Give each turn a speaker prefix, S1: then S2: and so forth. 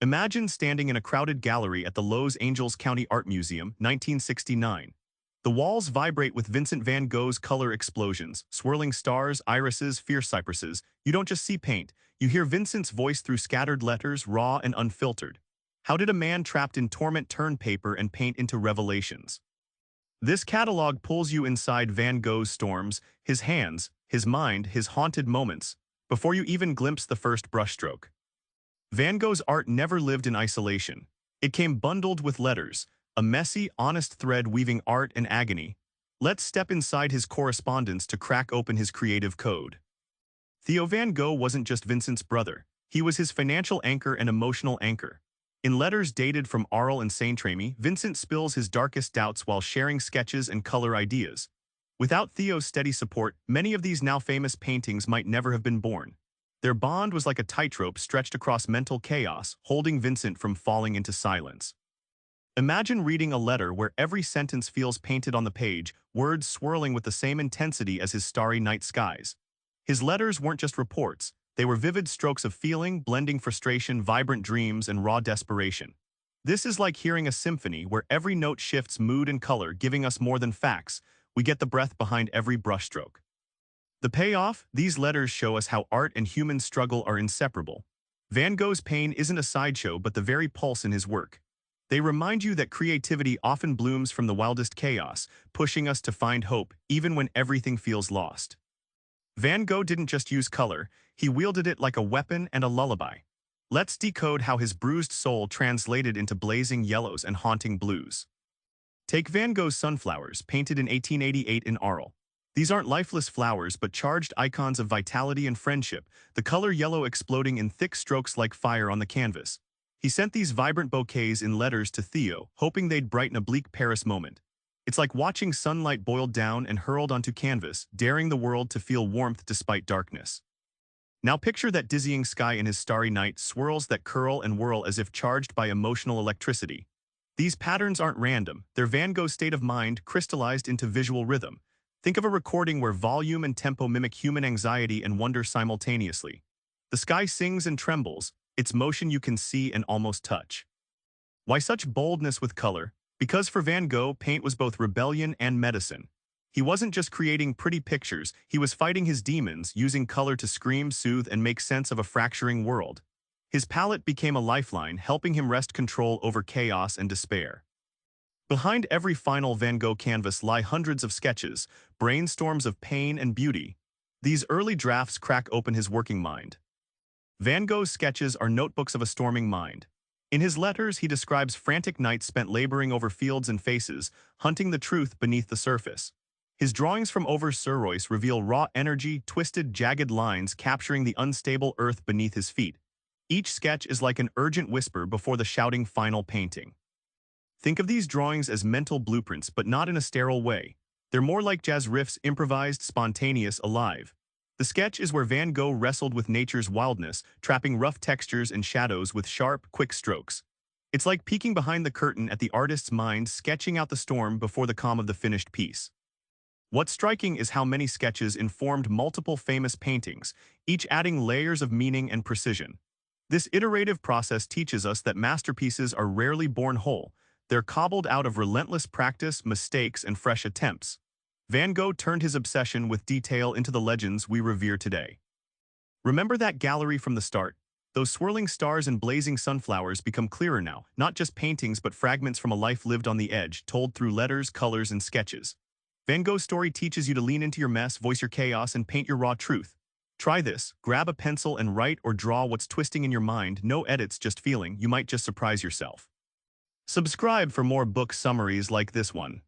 S1: Imagine standing in a crowded gallery at the Los Angeles County Art Museum, 1969. The walls vibrate with Vincent van Gogh's color explosions, swirling stars, irises, fierce cypresses. You don't just see paint, you hear Vincent's voice through scattered letters, raw and unfiltered. How did a man trapped in torment turn paper and paint into revelations? This catalog pulls you inside Van Gogh's storms, his hands, his mind, his haunted moments, before you even glimpse the first brushstroke. Van Gogh's art never lived in isolation. It came bundled with letters, a messy, honest thread weaving art and agony. Let's step inside his correspondence to crack open his creative code. Theo van Gogh wasn't just Vincent's brother. He was his financial anchor and emotional anchor. In letters dated from Arles and Saint-Rémy, Vincent spills his darkest doubts while sharing sketches and color ideas. Without Theo's steady support, many of these now famous paintings might never have been born. Their bond was like a tightrope stretched across mental chaos, holding Vincent from falling into silence. Imagine reading a letter where every sentence feels painted on the page, words swirling with the same intensity as his starry night skies. His letters weren't just reports, they were vivid strokes of feeling, blending frustration, vibrant dreams, and raw desperation. This is like hearing a symphony where every note shifts mood and color, giving us more than facts. We get the breath behind every brushstroke. The payoff? These letters show us how art and human struggle are inseparable. Van Gogh's pain isn't a sideshow but the very pulse in his work. They remind you that creativity often blooms from the wildest chaos, pushing us to find hope even when everything feels lost. Van Gogh didn't just use color, he wielded it like a weapon and a lullaby. Let's decode how his bruised soul translated into blazing yellows and haunting blues. Take Van Gogh's Sunflowers, painted in 1888 in Arles. These aren't lifeless flowers but charged icons of vitality and friendship, the color yellow exploding in thick strokes like fire on the canvas. He sent these vibrant bouquets in letters to Theo, hoping they'd brighten a bleak Paris moment. It's like watching sunlight boiled down and hurled onto canvas, daring the world to feel warmth despite darkness. Now picture that dizzying sky in his starry night, swirls that curl and whirl as if charged by emotional electricity. These patterns aren't random, they're Van Gogh's state of mind crystallized into visual rhythm. Think of a recording where volume and tempo mimic human anxiety and wonder simultaneously. The sky sings and trembles, its motion you can see and almost touch. Why such boldness with color? Because for Van Gogh, paint was both rebellion and medicine. He wasn't just creating pretty pictures, he was fighting his demons, using color to scream, soothe, and make sense of a fracturing world. His palette became a lifeline, helping him wrest control over chaos and despair. Behind every final Van Gogh canvas lie hundreds of sketches, brainstorms of pain and beauty. These early drafts crack open his working mind. Van Gogh's sketches are notebooks of a storming mind. In his letters, he describes frantic nights spent laboring over fields and faces, hunting the truth beneath the surface. His drawings from Auvers-sur-Oise reveal raw energy, twisted, jagged lines capturing the unstable earth beneath his feet. Each sketch is like an urgent whisper before the shouting final painting. Think of these drawings as mental blueprints, but not in a sterile way. They're more like jazz riffs, improvised, spontaneous, alive. The sketch is where Van Gogh wrestled with nature's wildness, trapping rough textures and shadows with sharp, quick strokes. It's like peeking behind the curtain at the artist's mind, sketching out the storm before the calm of the finished piece. What's striking is how many sketches informed multiple famous paintings, each adding layers of meaning and precision. This iterative process teaches us that masterpieces are rarely born whole. They're cobbled out of relentless practice, mistakes, and fresh attempts. Van Gogh turned his obsession with detail into the legends we revere today. Remember that gallery from the start? Those swirling stars and blazing sunflowers become clearer now, not just paintings but fragments from a life lived on the edge, told through letters, colors, and sketches. Van Gogh's story teaches you to lean into your mess, voice your chaos, and paint your raw truth. Try this. Grab a pencil and write or draw what's twisting in your mind. No edits, just feeling. You might just surprise yourself. Subscribe for more book summaries like this one.